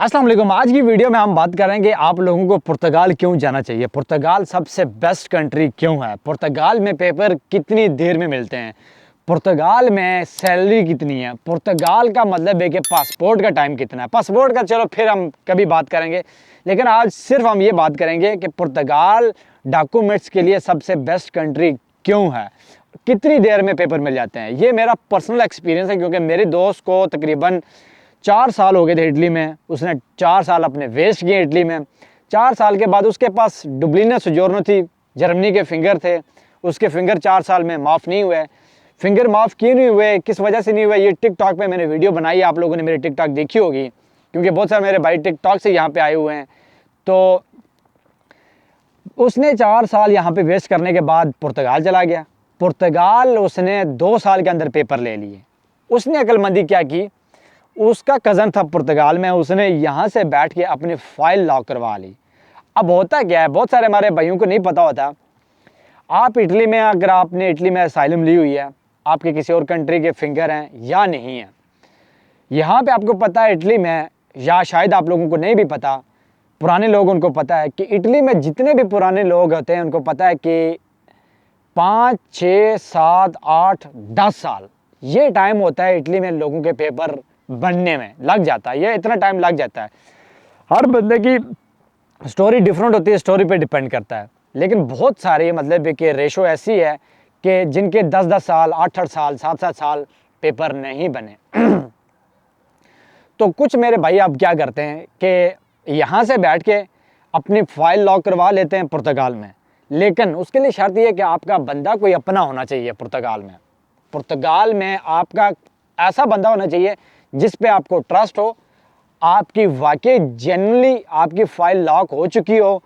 अस्सलाम वालेकुम। आज की वीडियो में हम बात करेंगे आप लोगों को पुर्तगाल क्यों जाना चाहिए, पुर्तगाल सबसे बेस्ट कंट्री क्यों है, पुर्तगाल में पेपर कितनी देर में मिलते हैं, पुर्तगाल में सैलरी कितनी है, पुर्तगाल का मतलब है कि पासपोर्ट का टाइम कितना है। पासपोर्ट का चलो फिर हम कभी बात करेंगे, लेकिन आज सिर्फ हम ये बात करेंगे कि पुर्तगाल डॉक्यूमेंट्स के लिए सबसे बेस्ट कंट्री क्यों है, कितनी देर में पेपर मिल जाते हैं। ये मेरा पर्सनल एक्सपीरियंस है, क्योंकि मेरे दोस्त को तकरीबन 4 साल हो गए थे इटली में। उसने 4 साल अपने वेस्ट किए इटली में। 4 साल के बाद उसके पास डुब्लिना सोजोर्नो थी, जर्मनी के फिंगर थे। उसके फिंगर 4 साल में माफ़ नहीं हुए। फिंगर माफ़ क्यों नहीं हुए, किस वजह से नहीं हुए, ये टिकटॉक पे मैंने वीडियो बनाई है, आप लोगों ने मेरी टिकटॉक देखी होगी, क्योंकि बहुत सारे मेरे भाई टिकटॉक से यहाँ पे आए हुए हैं। तो उसने 4 साल यहाँ पे वेस्ट करने के बाद पुर्तगाल चला गया। पुर्तगाल उसने 2 साल के अंदर पेपर ले लिए। उसने अक्लमंदी क्या की, उसका कज़न था पुर्तगाल में, उसने यहाँ से बैठ के अपनी फ़ाइल लॉक करवा ली। अब होता क्या है, बहुत सारे हमारे भाइयों को नहीं पता होता, आप इटली में अगर आपने इटली में असाइलम ली हुई है, आपके किसी और कंट्री के फिंगर हैं या नहीं है, यहाँ पे आपको पता है इटली में, या शायद आप लोगों को नहीं भी पता, पुराने लोग उनको पता है कि इटली में जितने भी पुराने लोग होते हैं उनको पता है कि 5, 6, 7, 8, 10 साल ये टाइम होता है इटली में लोगों के पेपर बनने में लग जाता है। ये इतना टाइम लग जाता है। हर बंदे की स्टोरी डिफरेंट होती है, स्टोरी पे डिपेंड करता है, लेकिन बहुत सारे मतलब कि रेशो ऐसी है कि जिनके 10-10 साल, 8-8 साल, 7-7 साल पेपर नहीं बने। तो कुछ मेरे भाई अब क्या करते हैं कि यहाँ से बैठ के अपनी फ़ाइल लॉक करवा लेते हैं पुर्तगाल में, लेकिन उसके लिए शर्त यह है कि आपका बंदा कोई अपना होना चाहिए। पुर्तगाल में आपका ऐसा बंदा होना चाहिए जिस पे आपको ट्रस्ट हो, आपकी वाकई जेन्युइनली आपकी फ़ाइल लॉक हो चुकी हो,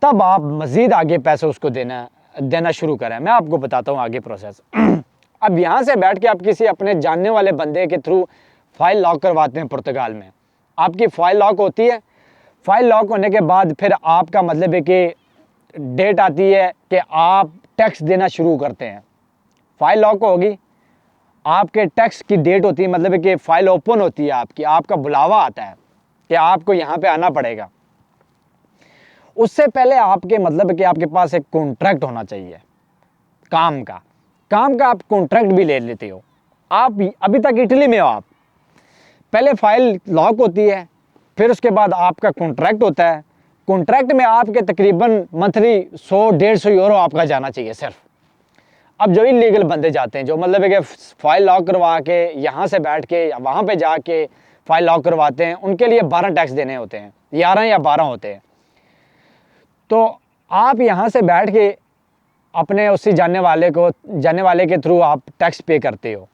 तब आप मज़ीद आगे पैसे उसको देना शुरू करें। मैं आपको बताता हूँ आगे प्रोसेस। अब यहाँ से बैठ के आप किसी अपने जानने वाले बंदे के थ्रू फ़ाइल लॉक करवाते हैं पुर्तगाल में। आपकी फ़ाइल लॉक होती है। फ़ाइल लॉक होने के बाद फिर आपका मतलब है कि डेट आती है कि आप टैक्स देना शुरू करते हैं। फ़ाइल लॉक होगी, आपके टैक्स की डेट होती है, मतलब कि फ़ाइल ओपन होती है आपकी, आपका बुलावा आता है कि आपको यहाँ पे आना पड़ेगा। उससे पहले आपके मतलब कि आपके पास एक कॉन्ट्रैक्ट होना चाहिए काम का आप कॉन्ट्रैक्ट भी ले लेते हो। आप अभी तक इटली में हो, आप पहले फ़ाइल लॉक होती है, फिर उसके बाद आपका कॉन्ट्रैक्ट होता है। कॉन्ट्रैक्ट में आपके तकरीबन मंथली 100-150 यूरो आपका जाना चाहिए सिर्फ। अब जो इलीगल बंदे जाते हैं, जो मतलब है कि फ़ाइल लॉक करवा के यहाँ से बैठ के या वहाँ पे जाके फ़ाइल लॉक करवाते हैं, उनके लिए 12 टैक्स देने होते हैं, 11 या 12 होते हैं। तो आप यहाँ से बैठ के अपने उसी जानने वाले के थ्रू आप टैक्स पे करते हो,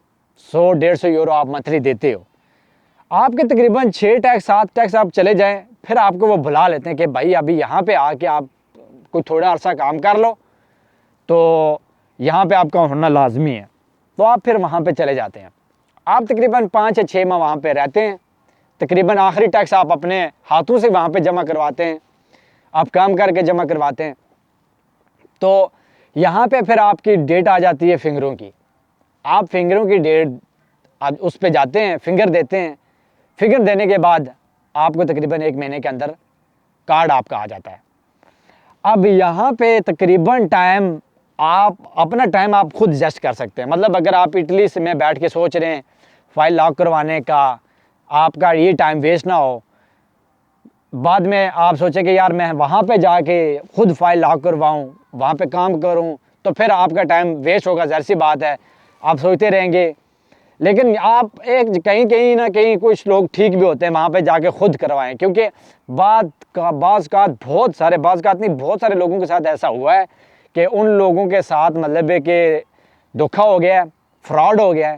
100-150 यूरो आप मंथली देते हो। आपके तकरीबन 6 टैक्स 7 टैक्स आप चले जाएँ, फिर आपको वो बुला लेते हैं कि भाई अभी यहाँ पे आके आप कोई थोड़ा अर्सा काम कर लो, तो यहाँ पे आपका होना लाजमी है। तो आप फिर वहाँ पे चले जाते हैं। आप तकरीबन 5 या 6 माह वहाँ पे रहते हैं। तकरीबन आखिरी टैक्स आप अपने हाथों से वहाँ पे जमा करवाते हैं, आप काम करके जमा करवाते हैं। तो यहाँ पे फिर आपकी डेट आ जाती है फिंगरों की। आप फिंगरों की डेट आप उस पे जाते हैं, फिंगर देते हैं। फिंगर देने के बाद आपको तकरीबन 1 महीने के अंदर कार्ड आपका आ जाता है। अब यहाँ पे तकरीबन टाइम आप अपना टाइम आप खुद एडजस्ट कर सकते हैं। मतलब अगर आप इटली से में बैठ के सोच रहे हैं फ़ाइल लॉक करवाने का, आपका ये टाइम वेस्ट ना हो, बाद में आप सोचें कि यार मैं वहाँ पे जाके खुद फ़ाइल लॉक करवाऊँ, वहाँ पे काम करूँ, तो फिर आपका टाइम वेस्ट होगा, ज़ाहिर सी बात है, आप सोचते रहेंगे। लेकिन आप एक कहीं ना कहीं कुछ लोग ठीक भी होते हैं, वहाँ पे जाके खुद करवाएं, क्योंकि बाज़ बहुत सारे लोगों के साथ ऐसा हुआ है कि उन लोगों के साथ मतलब है कि धोखा हो गया है, फ्रॉड हो गया है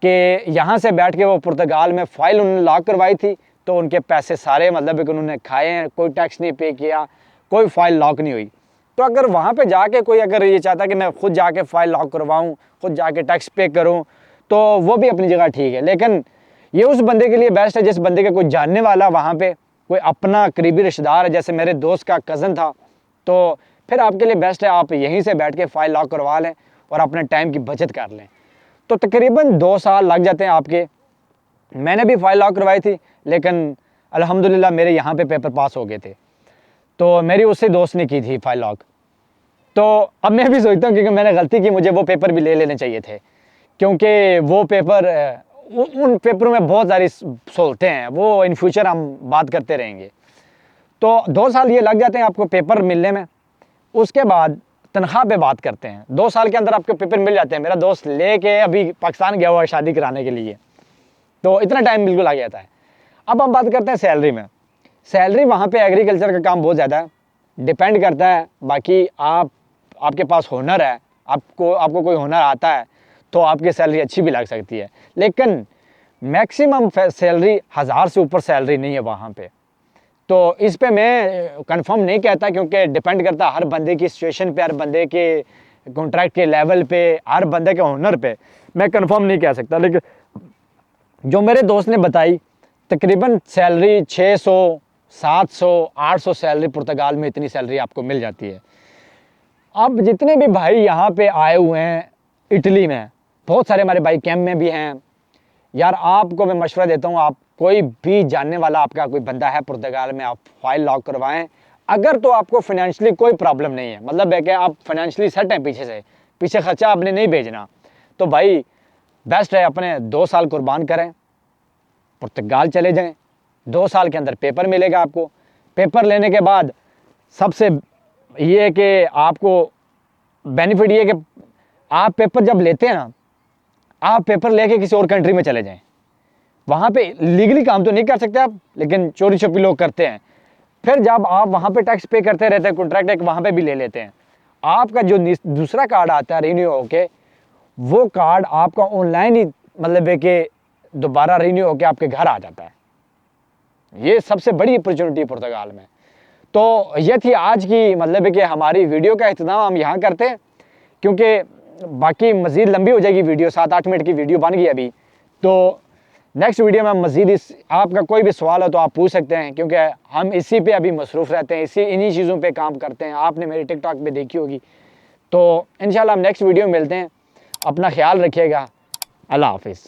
कि यहाँ से बैठ के वो पुर्तगाल में फ़ाइल उन्होंने लॉक करवाई थी, तो उनके पैसे सारे मतलब है कि उन्होंने खाए हैं, कोई टैक्स नहीं पे किया, कोई फ़ाइल लॉक नहीं हुई। तो अगर वहाँ पे जाके कोई अगर ये चाहता कि मैं खुद जाके फ़ाइल लॉक करवाऊँ, खुद जाके टैक्स पे करूँ, तो वो भी अपनी जगह ठीक है। लेकिन ये उस बंदे के लिए बेस्ट है जिस बंदे के कोई जानने वाला वहाँ पे कोई अपना करीबी रिश्तेदार है, जैसे मेरे दोस्त का कज़न था, तो फिर आपके लिए बेस्ट है आप यहीं से बैठ के फ़ाइल लॉक करवा लें और अपने टाइम की बचत कर लें। तो तकरीबन 2 साल लग जाते हैं आपके। मैंने भी फ़ाइल लॉक करवाई थी, लेकिन अल्हम्दुलिल्लाह मेरे यहाँ पे पेपर पास हो गए थे। तो मेरी उससे दोस्त ने की थी फाइल लॉक। तो अब मैं भी सोचता हूँ क्योंकि मैंने गलती की, मुझे वो पेपर भी ले लेने चाहिए थे, क्योंकि वो पेपर उन पेपरों में बहुत सारी सहूलतें हैं, वो इन फ्यूचर हम बात करते रहेंगे। तो 2 साल ये लग जाते हैं आपको पेपर मिलने में, उसके बाद तनख्वाह पे बात करते हैं। 2 साल के अंदर आपको पेपर मिल जाते हैं। मेरा दोस्त लेके अभी पाकिस्तान गया हुआ है शादी कराने के लिए, तो इतना टाइम बिल्कुल आ जाता है। अब हम बात करते हैं सैलरी में। सैलरी वहाँ पे एग्रीकल्चर का काम बहुत ज़्यादा है, डिपेंड करता है। बाकी आपके पास हुनर है, आपको कोई हुनर आता है तो आपकी सैलरी अच्छी भी लग सकती है, लेकिन मैक्सिमम सैलरी 1000 से ऊपर सैलरी नहीं है वहाँ पे। तो इस पे मैं कंफर्म नहीं कहता, क्योंकि डिपेंड करता है हर बंदे की सिचुएशन पे, हर बंदे के कॉन्ट्रैक्ट के लेवल पे, हर बंदे के हुनर पे मैं कंफर्म नहीं कह सकता। लेकिन जो मेरे दोस्त ने बताई, तकरीबन सैलरी 600, 700, 800 सैलरी पुर्तगाल में, इतनी सैलरी आपको मिल जाती है। अब जितने भी भाई यहाँ पे आए हुए हैं इटली में, बहुत सारे हमारे भाई कैंप में भी हैं यार, आपको मैं मशवरा देता हूँ, आप कोई भी जानने वाला आपका कोई बंदा है पुर्तगाल में, आप फाइल लॉक करवाएं। अगर तो आपको फाइनेंशियली कोई प्रॉब्लम नहीं है, मतलब है कि आप फाइनेंशियली सेट हैं, पीछे खर्चा आपने नहीं भेजना, तो भाई बेस्ट है अपने 2 साल कुर्बान करें, पुर्तगाल चले जाएं। 2 साल के अंदर पेपर मिलेगा आपको। पेपर लेने के बाद सबसे ये है कि आपको बेनिफिट ये है कि आप पेपर जब लेते हैं ना, आप पेपर लेके किसी और कंट्री में चले जाएं। वहाँ पे लीगली काम तो नहीं कर सकते आप, लेकिन चोरी छुपी लोग करते हैं। फिर जब आप वहाँ पे टैक्स पे करते रहते हैं, कॉन्ट्रैक्ट एक वहाँ पे भी ले लेते हैं। आपका जो दूसरा कार्ड आता है रिन्यू होके, वो कार्ड आपका ऑनलाइन ही मतलब है कि दोबारा रिन्यू होके आपके घर आ जाता है। ये सबसे बड़ी अपॉर्चुनिटी पुर्तगाल में। तो ये थी आज की मतलब है कि हमारी वीडियो का इख्तिताम हम यहाँ करते हैं, क्योंकि बाकी मज़ीद लंबी हो जाएगी वीडियो, 7-8 मिनट की वीडियो बन गई अभी। तो नेक्स्ट वीडियो में मज़ीद आपका कोई भी सवाल हो तो आप पूछ सकते हैं, क्योंकि हम इसी पे अभी मसरूफ़ रहते हैं, इन्हीं चीज़ों पे काम करते हैं। आपने मेरी टिकटॉक पे देखी होगी। तो इंशाल्लाह हम नेक्स्ट वीडियो में मिलते हैं। अपना ख्याल रखिएगा। अल्लाह हाफिज़।